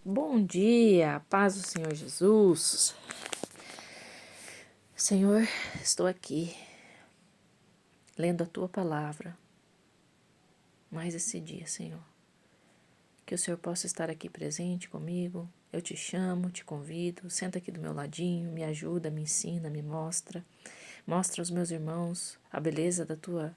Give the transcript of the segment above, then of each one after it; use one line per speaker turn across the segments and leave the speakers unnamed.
Bom dia, paz do Senhor Jesus. Senhor, estou aqui lendo a tua palavra mais esse dia, Senhor. Que o Senhor possa estar aqui presente comigo. Eu te chamo, te convido, senta aqui do meu ladinho, me ajuda, me ensina, me mostra. Mostra aos meus irmãos a beleza da tua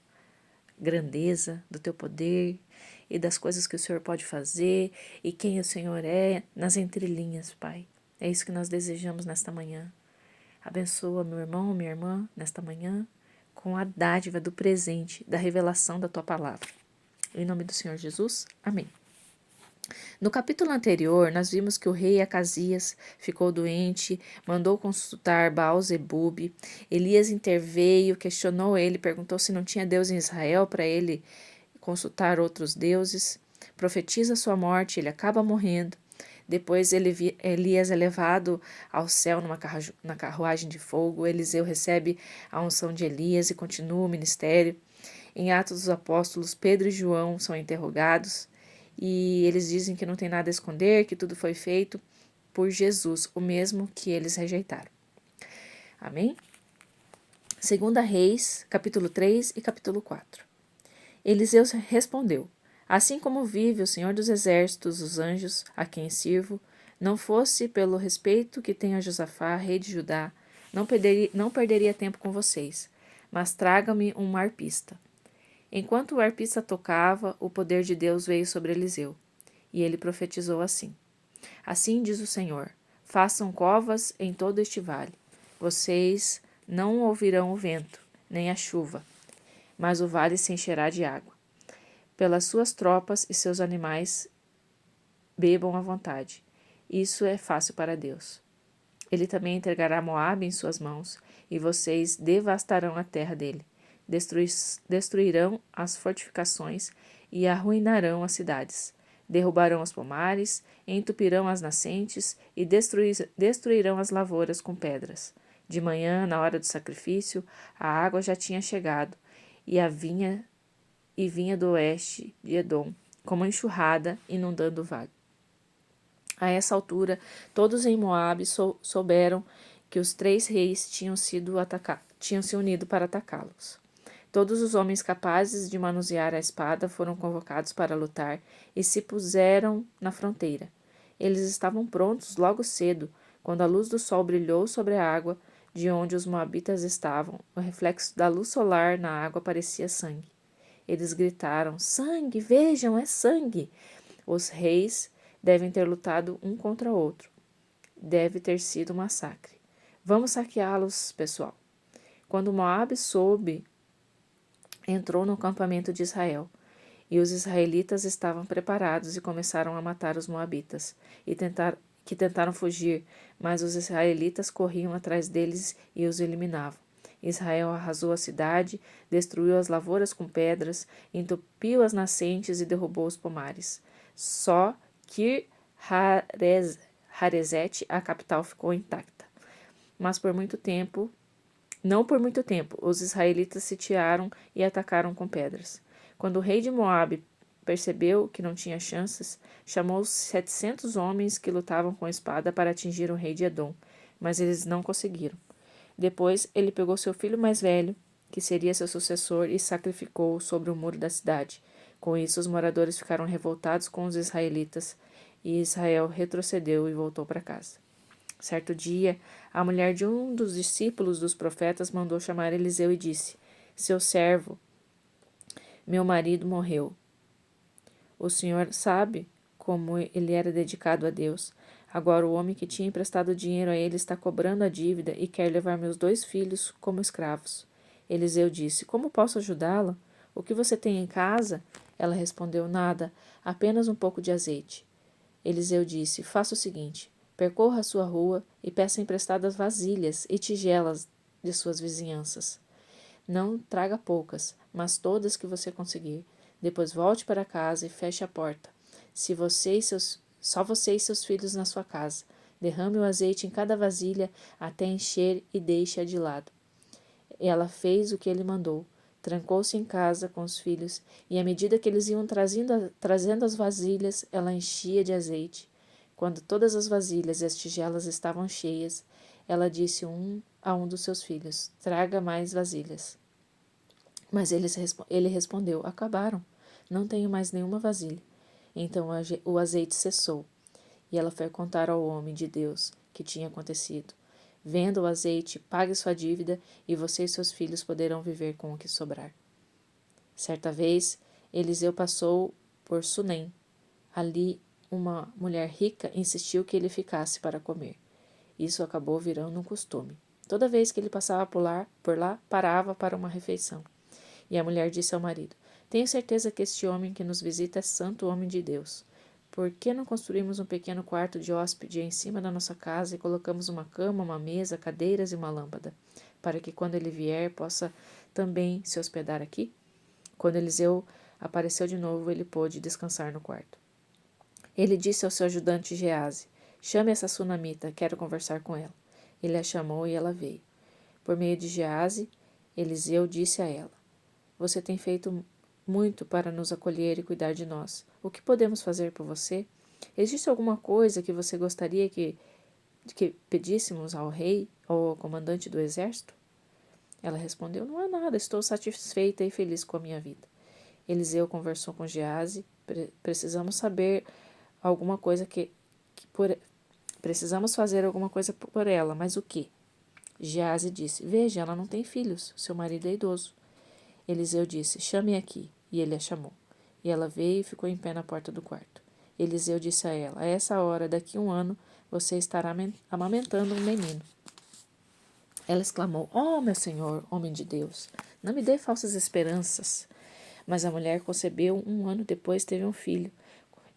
grandeza, do teu poder e das coisas que o Senhor pode fazer e quem o Senhor é nas entrelinhas, Pai. É isso que nós desejamos nesta manhã. Abençoa meu irmão, minha irmã, nesta manhã, com a dádiva do presente, da revelação da tua palavra. Em nome do Senhor Jesus, amém. No capítulo anterior, nós vimos que o rei Acasias ficou doente, mandou consultar Baal-zebub. Elias interveio, questionou ele, perguntou se não tinha Deus em Israel para ele consultar outros deuses. Profetiza sua morte, ele acaba morrendo. Depois Elias é levado ao céu na carruagem de fogo. Eliseu recebe a unção de Elias e continua o ministério. Em Atos dos Apóstolos, Pedro e João são interrogados e eles dizem que não tem nada a esconder, que tudo foi feito por Jesus, o mesmo que eles rejeitaram. Amém? Segunda Reis, capítulo 3 e capítulo 4. Eliseu respondeu: Assim como vive o Senhor dos Exércitos, os anjos a quem sirvo, não fosse pelo respeito que tenho a Josafá, rei de Judá, não perderia tempo com vocês, mas traga-me um arpista. Enquanto o arpista tocava, o poder de Deus veio sobre Eliseu, e ele profetizou assim: Assim diz o Senhor: Façam covas em todo este vale. Vocês não ouvirão o vento, nem a chuva, mas o vale se encherá de água. Pelas suas tropas e seus animais bebam à vontade. Isso é fácil para Deus. Ele também entregará Moabe em suas mãos, e vocês devastarão a terra dele. Destruirão as fortificações e arruinarão as cidades. Derrubarão os pomares, entupirão as nascentes e destruirão as lavouras com pedras. De manhã, na hora do sacrifício, a água já tinha chegado, e vinha do oeste de Edom, como enxurrada, inundando o vale. A essa altura, todos em Moabe souberam que os 3 reis tinham se unido para atacá-los. Todos os homens capazes de manusear a espada foram convocados para lutar e se puseram na fronteira. Eles estavam prontos logo cedo, quando a luz do sol brilhou sobre a água de onde os moabitas estavam. O reflexo da luz solar na água parecia sangue. Eles gritaram: Sangue! Vejam, é sangue! Os reis devem ter lutado um contra o outro. Deve ter sido um massacre. Vamos saqueá-los, pessoal. Quando Moabe soube, entrou no acampamento de Israel. E os israelitas estavam preparados e começaram a matar os moabitas, que tentaram fugir, mas os israelitas corriam atrás deles e os eliminavam. Israel arrasou a cidade, destruiu as lavouras com pedras, entupiu as nascentes e derrubou os pomares. Só Kir-Hareset, a capital, ficou intacta. Mas não por muito tempo, os israelitas sitiaram e atacaram com pedras. Quando o rei de Moabe percebeu que não tinha chances, chamou os 700 homens que lutavam com espada para atingir o rei de Edom, mas eles não conseguiram. Depois, ele pegou seu filho mais velho, que seria seu sucessor, e sacrificou-o sobre o muro da cidade. Com isso, os moradores ficaram revoltados com os israelitas, e Israel retrocedeu e voltou para casa. Certo dia, a mulher de um dos discípulos dos profetas mandou chamar Eliseu e disse: Seu servo, meu marido morreu. O senhor sabe como ele era dedicado a Deus. Agora o homem que tinha emprestado dinheiro a ele está cobrando a dívida e quer levar meus 2 filhos como escravos. Eliseu disse: Como posso ajudá-la? O que você tem em casa? Ela respondeu: Nada, apenas um pouco de azeite. Eliseu disse: Faça o seguinte: percorra a sua rua e peça emprestadas vasilhas e tigelas de suas vizinhanças. Não traga poucas, mas todas que você conseguir. Depois volte para casa e feche a porta. Só você e seus filhos na sua casa. Derrame o azeite em cada vasilha até encher e deixe-a de lado. Ela fez o que ele mandou. Trancou-se em casa com os filhos, e à medida que eles iam trazendo as vasilhas, ela enchia de azeite. Quando todas as vasilhas e as tigelas estavam cheias, ela disse a um dos seus filhos: Traga mais vasilhas. Mas ele respondeu: Acabaram. Não tenho mais nenhuma vasilha. Então o azeite cessou. E ela foi contar ao homem de Deus que tinha acontecido. Venda o azeite, pague sua dívida, e você e seus filhos poderão viver com o que sobrar. Certa vez, Eliseu passou por Sunem. Ali, uma mulher rica insistiu que ele ficasse para comer. Isso acabou virando um costume. Toda vez que ele passava por lá, parava para uma refeição. E a mulher disse ao marido: Tenho certeza que este homem que nos visita é santo homem de Deus. Por que não construímos um pequeno quarto de hóspede em cima da nossa casa e colocamos uma cama, uma mesa, cadeiras e uma lâmpada, para que quando ele vier possa também se hospedar aqui? Quando Eliseu apareceu de novo, ele pôde descansar no quarto. Ele disse ao seu ajudante Geazi: Chame essa sunamita, quero conversar com ela. Ele a chamou e ela veio. Por meio de Geazi, Eliseu disse a ela: Você tem feito muito para nos acolher e cuidar de nós. O que podemos fazer por você? Existe alguma coisa que você gostaria que pedíssemos ao rei ou ao comandante do exército? Ela respondeu: Não há nada, estou satisfeita e feliz com a minha vida. Eliseu conversou com Geazi: Precisamos saber alguma coisa precisamos fazer alguma coisa por ela, mas o quê? Geazi disse: Veja, ela não tem filhos, seu marido é idoso. Eliseu disse: Chame aqui. E ele a chamou. E ela veio e ficou em pé na porta do quarto. Eliseu disse a ela: A essa hora, daqui 1 ano, você estará amamentando um menino. Ela exclamou: Oh, meu senhor, homem de Deus, não me dê falsas esperanças. Mas a mulher concebeu 1 ano depois, teve um filho,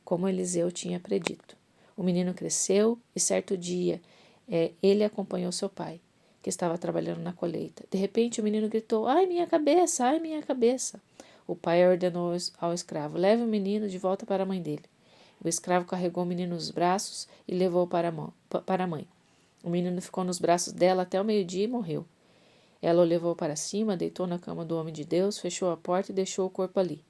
como Eliseu tinha predito. O menino cresceu e certo dia ele acompanhou seu pai, que estava trabalhando na colheita. De repente o menino gritou: Ai, minha cabeça! Ai, minha cabeça! O pai ordenou ao escravo: Leve o menino de volta para a mãe dele. O escravo carregou o menino nos braços e levou-o para a mãe. O menino ficou nos braços dela até o meio-dia e morreu. Ela o levou para cima, deitou na cama do homem de Deus, fechou a porta e deixou o corpo ali.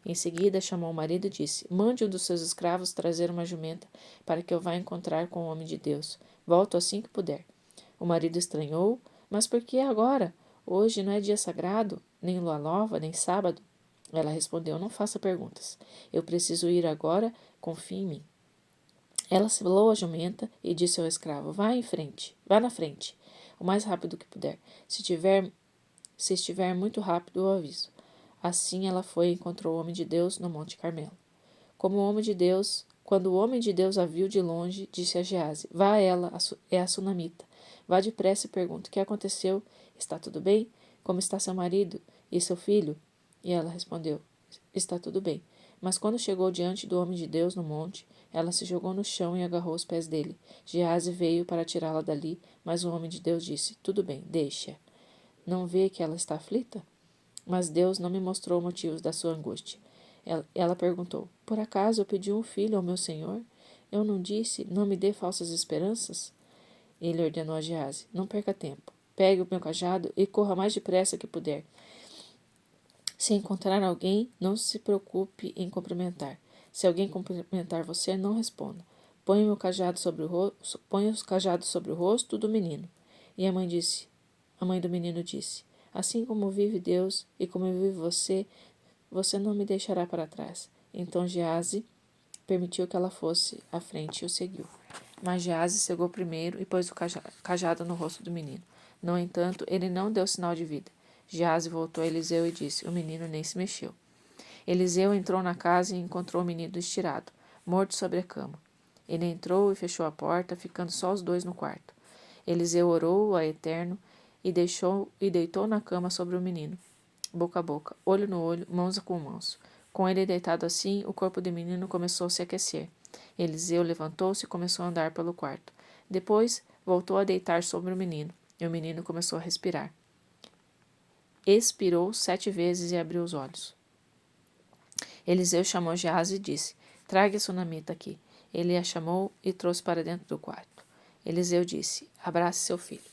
Em seguida, chamou o marido e disse: Mande um dos seus escravos trazer uma jumenta para que eu vá encontrar com o homem de Deus. Volto assim que puder. O marido estranhou: Mas por que agora? Hoje não é dia sagrado, nem lua nova, nem sábado. Ela respondeu: Não faça perguntas. Eu preciso ir agora, confie em mim. Ela selou a jumenta e disse ao escravo: Vá na frente, o mais rápido que puder. Se estiver muito rápido, eu aviso. Assim ela foi e encontrou o homem de Deus no Monte Carmelo. Quando o homem de Deus a viu de longe, disse a Geazi: Vá a ela, é a sunamita. Vá depressa e pergunte: O que aconteceu? Está tudo bem? Como está seu marido e seu filho? E ela respondeu: Está tudo bem. Mas quando chegou diante do homem de Deus no monte, ela se jogou no chão e agarrou os pés dele. Geazi veio para tirá-la dali, mas o homem de Deus disse: Tudo bem, deixe-a. Não vê que ela está aflita? Mas Deus não me mostrou motivos da sua angústia. Ela perguntou: Por acaso eu pedi um filho ao meu senhor? Eu não disse: Não me dê falsas esperanças? Ele ordenou a Geazi: Não perca tempo. Pegue o meu cajado e corra mais depressa que puder. Se encontrar alguém, não se preocupe em cumprimentar. Se alguém cumprimentar você, não responda. Ponha o cajado sobre o rosto do menino. E a mãe do menino disse: Assim como vive Deus e como vive você, você não me deixará para trás. Então Geazi permitiu que ela fosse à frente e o seguiu. Mas Geazi chegou primeiro e pôs o cajado no rosto do menino. No entanto, ele não deu sinal de vida. Geazi voltou a Eliseu e disse: O menino nem se mexeu. Eliseu entrou na casa e encontrou o menino estirado, morto sobre a cama. Ele entrou e fechou a porta, ficando só os dois no quarto. Eliseu orou a Eterno e deitou na cama sobre o menino, boca a boca, olho no olho, mãos com mãos. Com ele deitado assim, o corpo do menino começou a se aquecer. Eliseu levantou-se e começou a andar pelo quarto. Depois, voltou a deitar sobre o menino, e o menino começou a respirar. Expirou 7 vezes e abriu os olhos. Eliseu chamou Geazi e disse: Traga a sunamita aqui. Ele a chamou e trouxe para dentro do quarto. Eliseu disse: Abrace seu filho.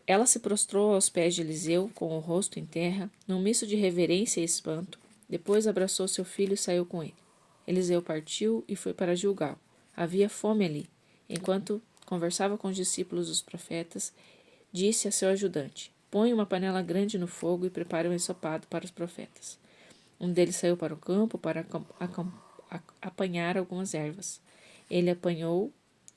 Ela se prostrou aos pés de Eliseu, com o rosto em terra, num misto de reverência e espanto. Depois abraçou seu filho e saiu com ele. Eliseu partiu e foi para Gilgal. Havia fome ali. Enquanto conversava com os discípulos dos profetas, disse a seu ajudante: põe uma panela grande no fogo e prepare um ensopado para os profetas. Um deles saiu para o campo para apanhar algumas ervas. Ele apanhou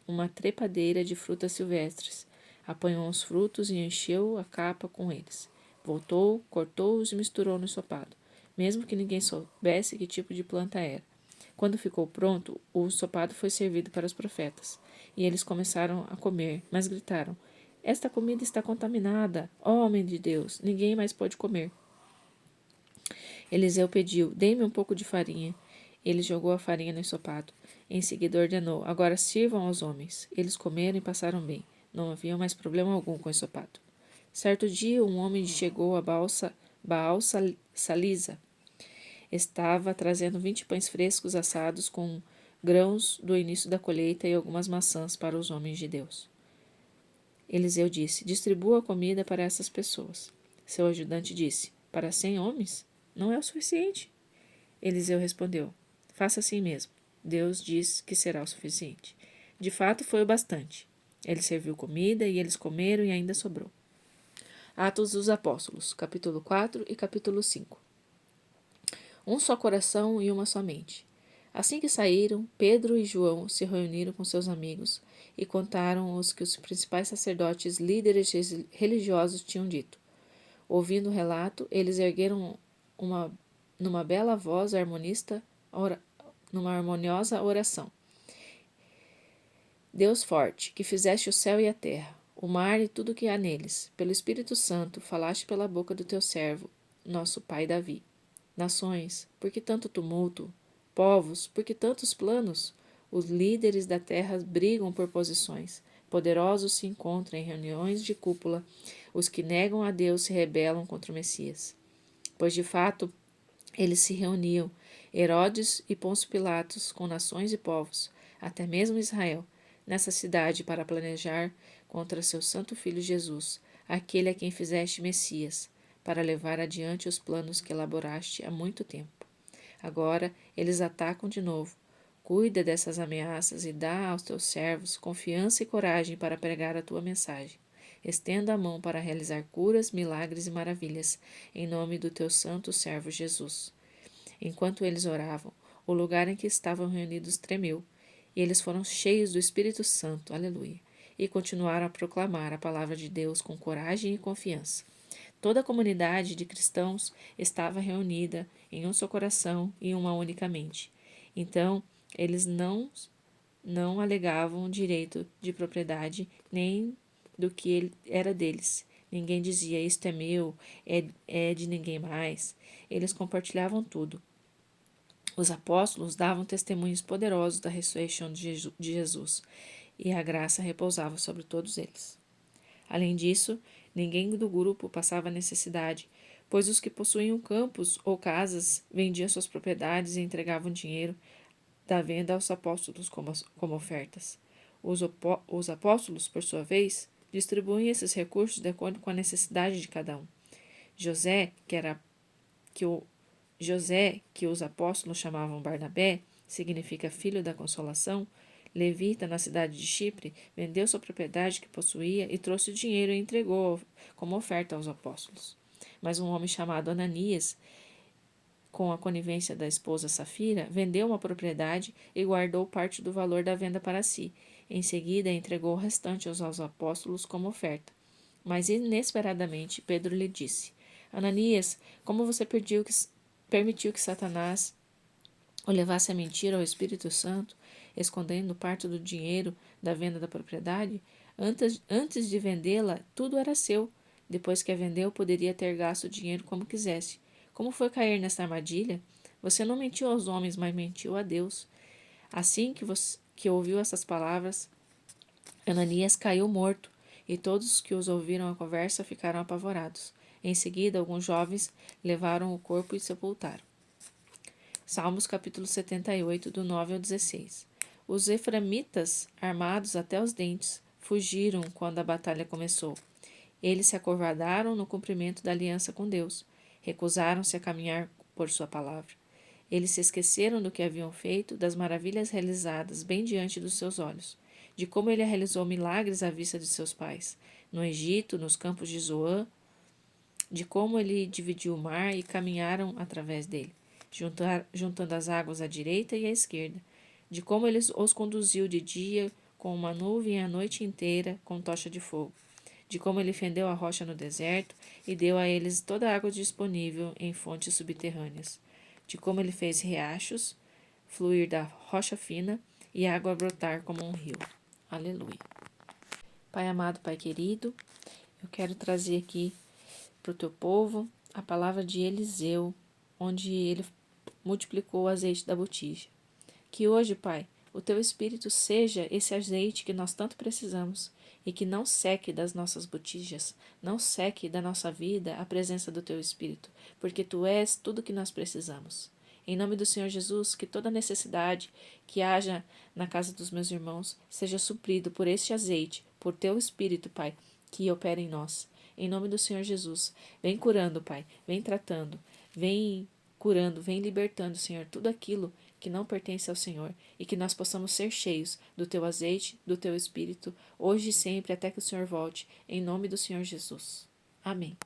uma trepadeira de frutas silvestres, apanhou os frutos e encheu a capa com eles. Voltou, cortou-os e misturou no ensopado, mesmo que ninguém soubesse que tipo de planta era. Quando ficou pronto, o ensopado foi servido para os profetas, e eles começaram a comer, mas gritaram: esta comida está contaminada, ó homem de Deus, ninguém mais pode comer. Eliseu pediu: dê-me um pouco de farinha. Ele jogou a farinha no ensopado. Em seguida ordenou: agora sirvam aos homens. Eles comeram e passaram bem. Não havia mais problema algum com o ensopado. Certo dia, um homem chegou a Baal Salisa. Estava trazendo 20 pães frescos assados com grãos do início da colheita e algumas maçãs para os homens de Deus. Eliseu disse: distribua a comida para essas pessoas. Seu ajudante disse: para 100 homens? Não é o suficiente. Eliseu respondeu: faça assim mesmo. Deus diz que será o suficiente. De fato, foi o bastante. Ele serviu comida e eles comeram e ainda sobrou. Atos dos Apóstolos, capítulo 4 e capítulo 5. Um só coração e uma só mente. Assim que saíram, Pedro e João se reuniram com seus amigos e contaram os que os principais sacerdotes, líderes religiosos tinham dito. Ouvindo o relato, eles ergueram numa bela voz numa harmoniosa oração. Deus forte, que fizeste o céu e a terra, o mar e tudo o que há neles, pelo Espírito Santo, falaste pela boca do teu servo, nosso pai Davi. Nações, por que tanto tumulto? Povos, por que tantos planos? Os líderes da terra brigam por posições. Poderosos se encontram em reuniões de cúpula. Os que negam a Deus se rebelam contra o Messias. Pois, de fato, eles se reuniam, Herodes e Pôncio Pilatos, com nações e povos, até mesmo Israel, nessa cidade para planejar contra seu santo filho Jesus, aquele a quem fizeste Messias, para levar adiante os planos que elaboraste há muito tempo. Agora eles atacam de novo. Cuida dessas ameaças e dá aos teus servos confiança e coragem para pregar a tua mensagem. Estenda a mão para realizar curas, milagres e maravilhas, em nome do teu santo servo Jesus. Enquanto eles oravam, o lugar em que estavam reunidos tremeu, e eles foram cheios do Espírito Santo, aleluia, e continuaram a proclamar a palavra de Deus com coragem e confiança. Toda a comunidade de cristãos estava reunida em um só coração e uma única mente. Então, eles não alegavam direito de propriedade nem do que era deles. Ninguém dizia: isto é meu, é de ninguém mais. Eles compartilhavam tudo. Os apóstolos davam testemunhos poderosos da ressurreição de Jesus, e a graça repousava sobre todos eles. Além disso, ninguém do grupo passava necessidade, pois os que possuíam campos ou casas vendiam suas propriedades e entregavam dinheiro da venda aos apóstolos como ofertas. Os apóstolos, por sua vez, distribuem esses recursos de acordo com a necessidade de cada um. José, que os apóstolos chamavam Barnabé, significa filho da consolação, levita na cidade de Chipre, vendeu sua propriedade que possuía e trouxe o dinheiro e entregou como oferta aos apóstolos. Mas um homem chamado Ananias, com a conivência da esposa Safira, vendeu uma propriedade e guardou parte do valor da venda para si. Em seguida, entregou o restante aos apóstolos como oferta. Mas, inesperadamente, Pedro lhe disse: Ananias, como você permitiu que Satanás o levasse a mentir ao Espírito Santo, escondendo parte do dinheiro da venda da propriedade? Antes de vendê-la, tudo era seu. Depois que a vendeu, poderia ter gasto o dinheiro como quisesse. Como foi cair nesta armadilha? Você não mentiu aos homens, mas mentiu a Deus. Assim que ouviu essas palavras, Ananias caiu morto, e todos que os ouviram a conversa ficaram apavorados. Em seguida, alguns jovens levaram o corpo e sepultaram. Salmos capítulo 78, do 9 ao 16. Os eframitas, armados até os dentes, fugiram quando a batalha começou. Eles se acovardaram no cumprimento da aliança com Deus. Recusaram-se a caminhar por sua palavra. Eles se esqueceram do que haviam feito, das maravilhas realizadas bem diante dos seus olhos, de como ele realizou milagres à vista de seus pais, no Egito, nos campos de Zoã, de como ele dividiu o mar e caminharam através dele, juntando as águas à direita e à esquerda, de como ele os conduziu de dia com uma nuvem a noite inteira com tocha de fogo, de como ele fendeu a rocha no deserto e deu a eles toda a água disponível em fontes subterrâneas, de como ele fez riachos fluir da rocha fina e a água brotar como um rio. Aleluia. Pai amado, Pai querido, eu quero trazer aqui para o teu povo a palavra de Eliseu, onde ele multiplicou o azeite da botija. Que hoje, Pai, o teu Espírito seja esse azeite que nós tanto precisamos e que não seque das nossas botijas, não seque da nossa vida a presença do teu Espírito, porque tu és tudo o que nós precisamos. Em nome do Senhor Jesus, que toda necessidade que haja na casa dos meus irmãos seja suprido por este azeite, por teu Espírito, Pai, que opera em nós. Em nome do Senhor Jesus, vem curando, Pai, vem tratando, vem curando, vem libertando, Senhor, tudo aquilo que não pertence ao Senhor e que nós possamos ser cheios do teu azeite, do teu Espírito, hoje e sempre, até que o Senhor volte, em nome do Senhor Jesus. Amém.